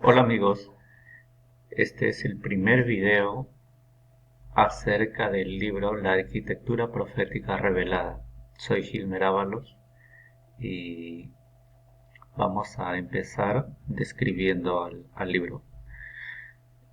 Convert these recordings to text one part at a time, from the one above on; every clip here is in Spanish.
Hola amigos, este es el primer video acerca del libro La arquitectura profética revelada. Soy Gilmer Ábalos y vamos a empezar describiendo al libro.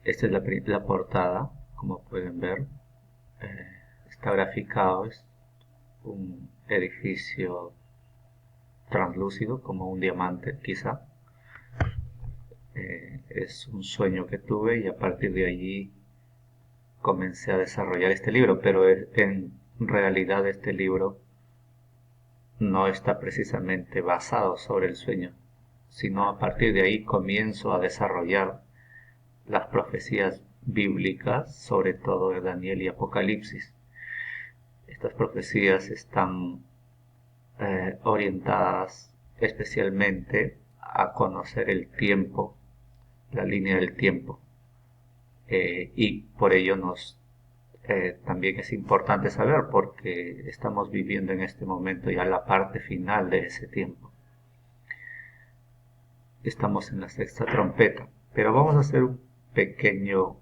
Esta es la portada, como pueden ver. Está graficado, es un edificio translúcido como un diamante quizá. Es un sueño que tuve y a partir de allí comencé a desarrollar este libro, pero en realidad este libro no está precisamente basado sobre el sueño, sino a partir de ahí comienzo a desarrollar las profecías bíblicas, sobre todo de Daniel y Apocalipsis. Estas profecías están orientadas especialmente a conocer el tiempo, la línea del tiempo, y por ello también es importante saber porque estamos viviendo en este momento ya la parte final de ese tiempo. Estamos en la sexta trompeta, pero vamos a hacer un pequeño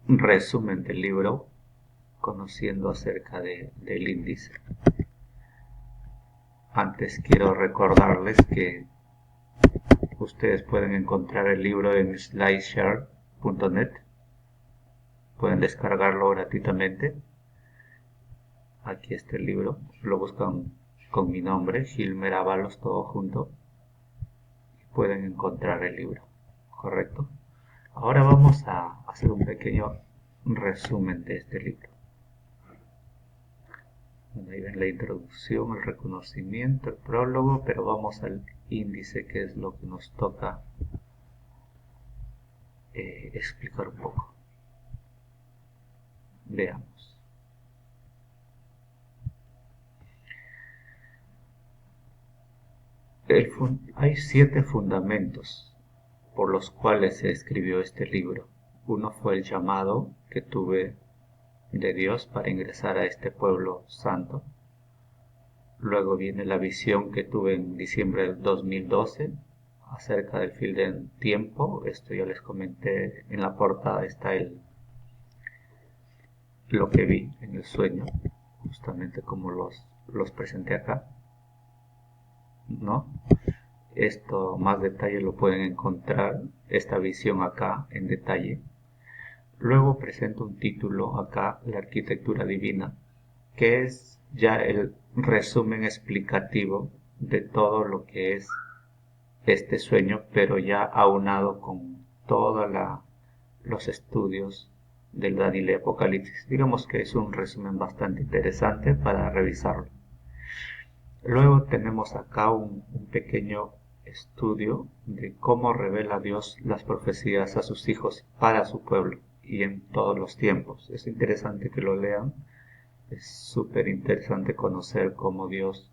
resumen del libro conociendo acerca del índice. Antes quiero recordarles que ustedes pueden encontrar el libro en slideshare.net, pueden descargarlo gratuitamente. Aquí está el libro, lo buscan con mi nombre, Gilmer Ábalos, todo junto, y pueden encontrar el libro, ¿correcto? Ahora vamos a hacer un pequeño resumen de este libro. Bueno, ahí ven la introducción, el reconocimiento, el prólogo, pero vamos al índice, que es lo que nos toca explicar un poco. Veamos. Hay 7 fundamentos por los cuales se escribió este libro. Uno fue el llamado que tuve de Dios para ingresar a este pueblo santo. Luego viene la visión que tuve en diciembre del 2012 acerca del fin del tiempo. Esto ya les comenté en la portada, está lo que vi en el sueño, justamente como los presenté acá, ¿no? Esto, más detalle lo pueden encontrar, esta visión acá en detalle. Luego presento un título acá, La arquitectura divina, que es ya el resumen explicativo de todo lo que es este sueño, pero ya aunado con todos los estudios del Daniel y Apocalipsis. Digamos que es un resumen bastante interesante para revisarlo. Luego tenemos acá un pequeño estudio de cómo revela Dios las profecías a sus hijos para su pueblo y en todos los tiempos. Es interesante que lo lean. Es súper interesante conocer cómo Dios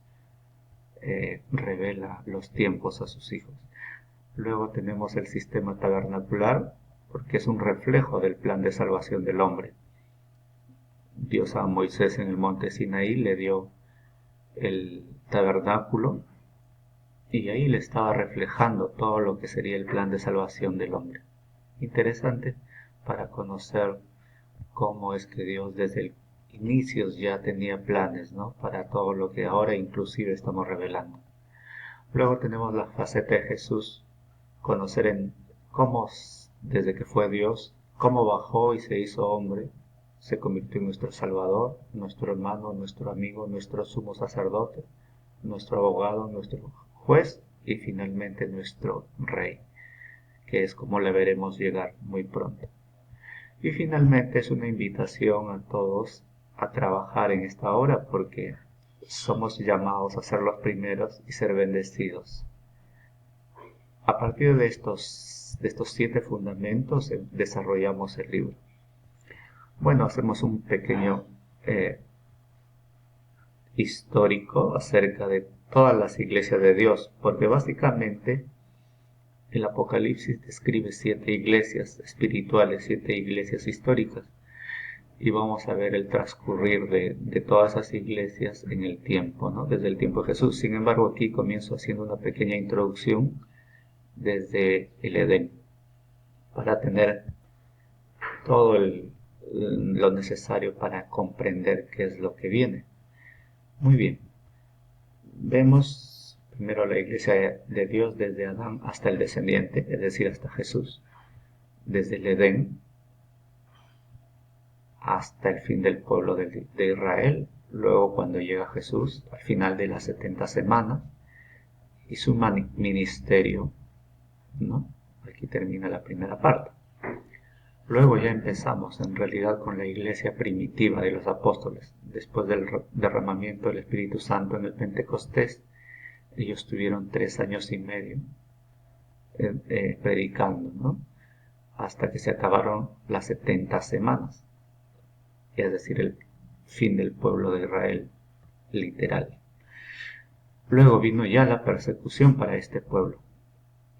revela los tiempos a sus hijos. Luego tenemos el sistema tabernacular, porque es un reflejo del plan de salvación del hombre. Dios a Moisés en el monte Sinaí le dio el tabernáculo y ahí le estaba reflejando todo lo que sería el plan de salvación del hombre. Interesante para conocer cómo es que Dios desde el inicios ya tenía planes, ¿no? Para todo lo que ahora inclusive estamos revelando. Luego tenemos la faceta de Jesús, conocer en cómo desde que fue Dios, cómo bajó y se hizo hombre, se convirtió en nuestro Salvador, nuestro hermano, nuestro amigo, nuestro sumo sacerdote, nuestro abogado, nuestro juez y finalmente nuestro Rey, que es como le veremos llegar muy pronto. Y finalmente es una invitación a todos a trabajar en esta obra porque somos llamados a ser los primeros y ser bendecidos. A partir de estos 7 fundamentos desarrollamos el libro. Bueno, hacemos un pequeño histórico acerca de todas las iglesias de Dios, porque básicamente el Apocalipsis describe 7 iglesias espirituales, 7 iglesias históricas, y vamos a ver el transcurrir de todas esas iglesias en el tiempo, ¿no? Desde el tiempo de Jesús. Sin embargo, aquí comienzo haciendo una pequeña introducción desde el Edén. para tener todo lo necesario para comprender qué es lo que viene. Muy bien, vemos primero la iglesia de Dios desde Adán hasta el descendiente, es decir, hasta Jesús, desde el Edén hasta el fin del pueblo de Israel, luego cuando llega Jesús, al final de las 70 semanas, y su ministerio, ¿no? Aquí termina la primera parte. Luego ya empezamos en realidad con la iglesia primitiva de los apóstoles. Después del derramamiento del Espíritu Santo en el Pentecostés, ellos tuvieron 3 años y medio predicando, ¿no? Hasta que se acabaron las 70 semanas, es decir, el fin del pueblo de Israel, literal. Luego vino ya la persecución para este pueblo,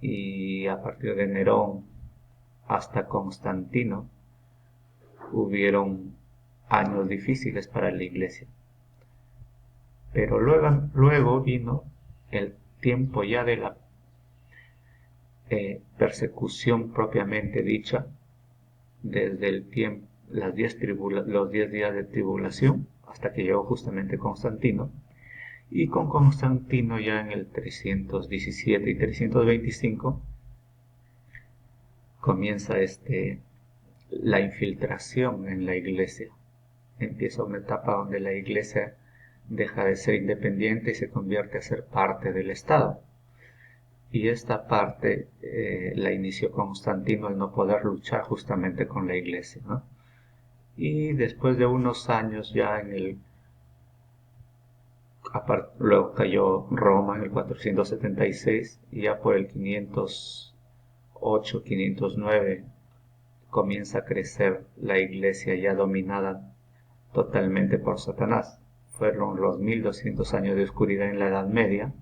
y a partir de Nerón hasta Constantino hubieron años difíciles para la iglesia. Pero luego vino el tiempo ya de la persecución propiamente dicha, desde el tiempo, los 10 días de tribulación, hasta que llegó justamente Constantino, y con Constantino ya en el 317 y 325 comienza la infiltración en la iglesia. Empieza una etapa donde la iglesia deja de ser independiente y se convierte a ser parte del Estado. Y esta parte la inició Constantino al no poder luchar justamente con la iglesia, ¿no? Y después de unos años ya luego cayó Roma en el 476 y ya por el 508, 509 comienza a crecer la iglesia ya dominada totalmente por Satanás. Fueron los 1200 años de oscuridad en la Edad Media,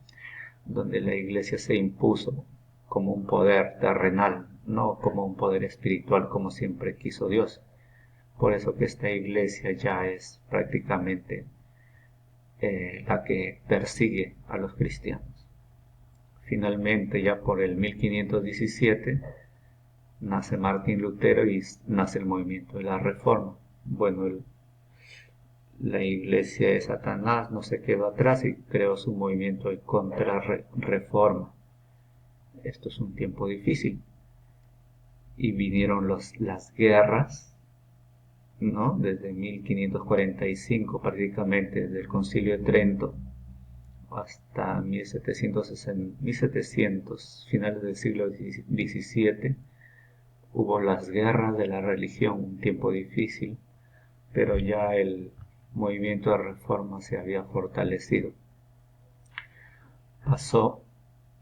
donde la iglesia se impuso como un poder terrenal, no como un poder espiritual como siempre quiso Dios. Por eso que esta iglesia ya es prácticamente la que persigue a los cristianos. Finalmente, ya por el 1517, nace Martín Lutero y nace el movimiento de la Reforma. Bueno, la iglesia de Satanás no se quedó atrás y creó su movimiento de contrarreforma. Esto es un tiempo difícil. Y vinieron las guerras, ¿no? Desde 1545 prácticamente, desde el Concilio de Trento hasta 1700, finales del siglo XVII, hubo las guerras de la religión, un tiempo difícil, pero ya el movimiento de reforma se había fortalecido. Pasó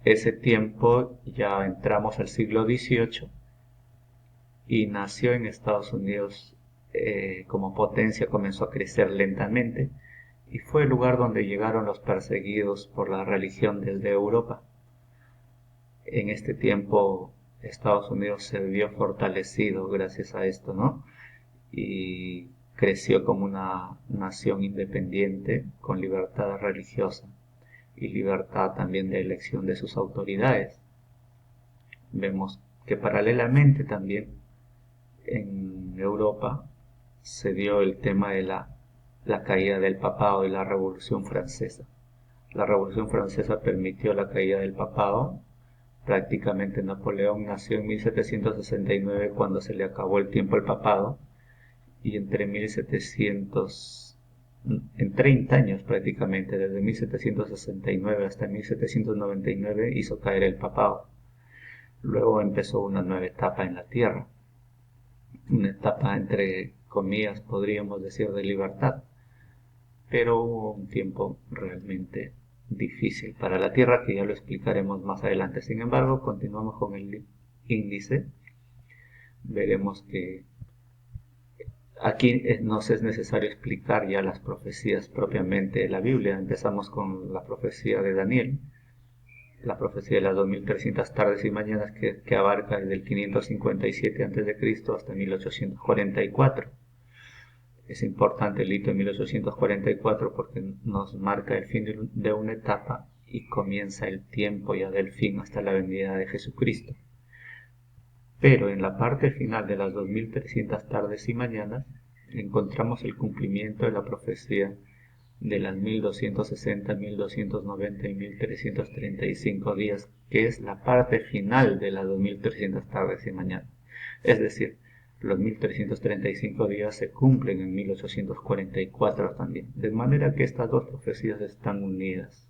ese tiempo, ya entramos al siglo XVIII y nació en Estados Unidos como potencia, comenzó a crecer lentamente y fue el lugar donde llegaron los perseguidos por la religión desde Europa. En este tiempo Estados Unidos se vio fortalecido gracias a esto, ¿no? Y creció como una nación independiente con libertad religiosa y libertad también de elección de sus autoridades. Vemos que paralelamente también en Europa se dio el tema de la caída del papado y la Revolución Francesa. La Revolución Francesa permitió la caída del papado. Prácticamente Napoleón nació en 1769 cuando se le acabó el tiempo al papado, y en 30 años prácticamente, desde 1769 hasta 1799, hizo caer el papado. Luego empezó una nueva etapa en la tierra, una etapa entre comillas podríamos decir de libertad, pero hubo un tiempo realmente difícil para la tierra que ya lo explicaremos más adelante. Sin embargo, continuamos con el índice. Veremos que aquí nos es necesario explicar ya las profecías propiamente de la Biblia. Empezamos con la profecía de Daniel, la profecía de las 2300 tardes y mañanas que abarca desde el 557 a.C. hasta 1844. Es importante el hito de 1844 porque nos marca el fin de una etapa y comienza el tiempo ya del fin hasta la venida de Jesucristo. Pero en la parte final de las 2300 tardes y mañanas encontramos el cumplimiento de la profecía de las 1260, 1290 y 1335 días, que es la parte final de las 2300 tardes y mañanas. Es decir, los 1335 días se cumplen en 1844 también, de manera que estas dos profecías están unidas.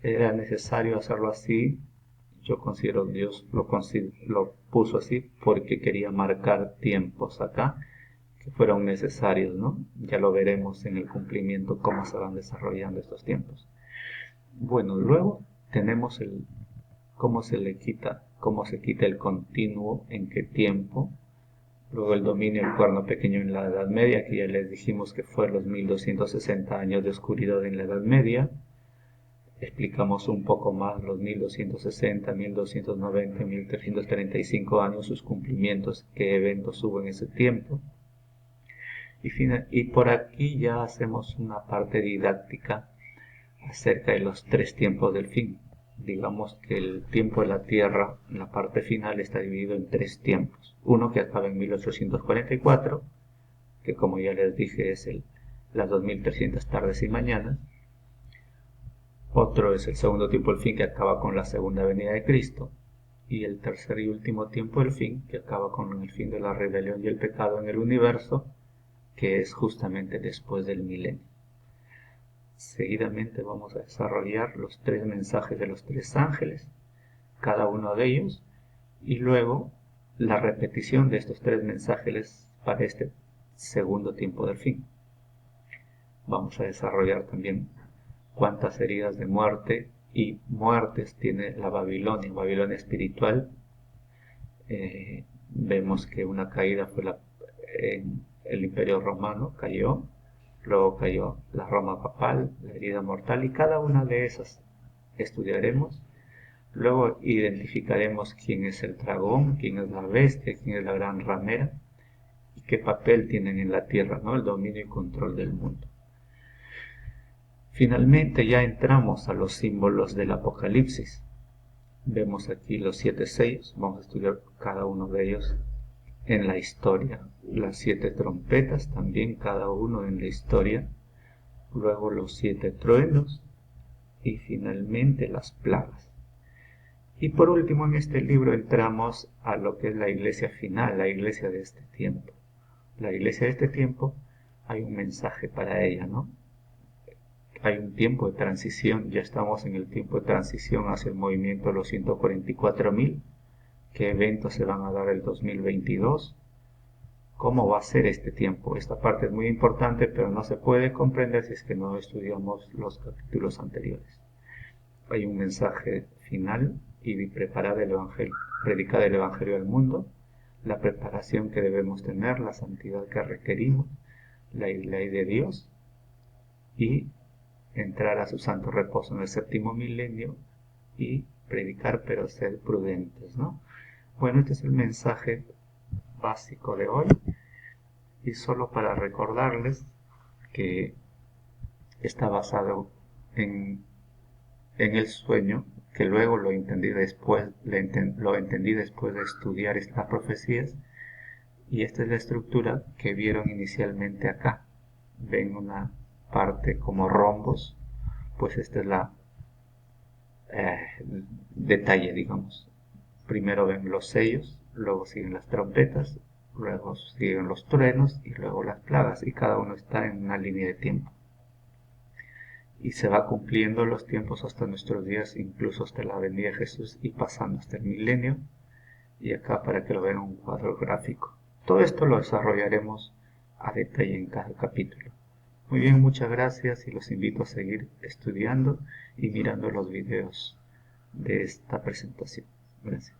Era necesario hacerlo así. Yo considero Dios lo puso así porque quería marcar tiempos acá que fueron necesarios, ¿no? Ya lo veremos en el cumplimiento cómo se van desarrollando estos tiempos. Bueno, luego tenemos cómo se quita el continuo, en qué tiempo. Luego el dominio del cuerno pequeño en la Edad Media, que ya les dijimos que fue los 1260 años de oscuridad en la Edad Media. Explicamos un poco más los 1260, 1290, 1335 años, sus cumplimientos, qué eventos hubo en ese tiempo. Y por aquí ya hacemos una parte didáctica acerca de los tres tiempos del fin. Digamos que el tiempo de la Tierra, en la parte final, está dividido en tres tiempos. Uno que acaba en 1844, que como ya les dije es las 2300 tardes y mañanas. Otro es el segundo tiempo del fin, que acaba con la segunda venida de Cristo. Y el tercer y último tiempo del fin, que acaba con el fin de la rebelión y el pecado en el universo, que es justamente después del milenio. Seguidamente vamos a desarrollar los tres mensajes de los tres ángeles, cada uno de ellos, y luego la repetición de estos tres mensajes para este segundo tiempo del fin. Vamos a desarrollar también cuántas heridas de muerte y muertes tiene la Babilonia espiritual. Vemos que una caída fue el Imperio Romano, cayó. Luego cayó la Roma papal, la herida mortal, y cada una de esas estudiaremos. Luego identificaremos quién es el dragón, quién es la bestia, quién es la gran ramera y qué papel tienen en la tierra, ¿no? El dominio y control del mundo. Finalmente ya entramos a los símbolos del Apocalipsis. Vemos aquí los 7 sellos, vamos a estudiar cada uno de ellos en la historia. Las 7 trompetas, también cada uno en la historia. Luego los 7 truenos y finalmente las plagas. Y por último en este libro entramos a lo que es la iglesia final, la iglesia de este tiempo. La iglesia de este tiempo hay un mensaje para ella, ¿no? Hay un tiempo de transición, ya estamos en el tiempo de transición hacia el movimiento de los 144.000. ¿Qué eventos se van a dar el 2022? ¿Cómo va a ser este tiempo? Esta parte es muy importante, pero no se puede comprender si es que no estudiamos los capítulos anteriores. Hay un mensaje final y predicar el Evangelio al mundo, la preparación que debemos tener, la santidad que requerimos, la ley de Dios y entrar a su santo reposo en el séptimo milenio y predicar pero ser prudentes, ¿no? Bueno, este es el mensaje básico de hoy y solo para recordarles que está basado en el sueño, que luego lo entendí después de estudiar estas profecías, y esta es la estructura que vieron inicialmente acá. Ven una parte como rombos, pues esta es la detalle, digamos. Primero ven los sellos, luego siguen las trompetas, luego siguen los truenos y luego las plagas, y cada uno está en una línea de tiempo. Y se va cumpliendo los tiempos hasta nuestros días, incluso hasta la venida de Jesús y pasando hasta el milenio. Y acá para que lo vean un cuadro gráfico. Todo esto lo desarrollaremos a detalle en cada capítulo. Muy bien, muchas gracias y los invito a seguir estudiando y mirando los videos de esta presentación. Gracias.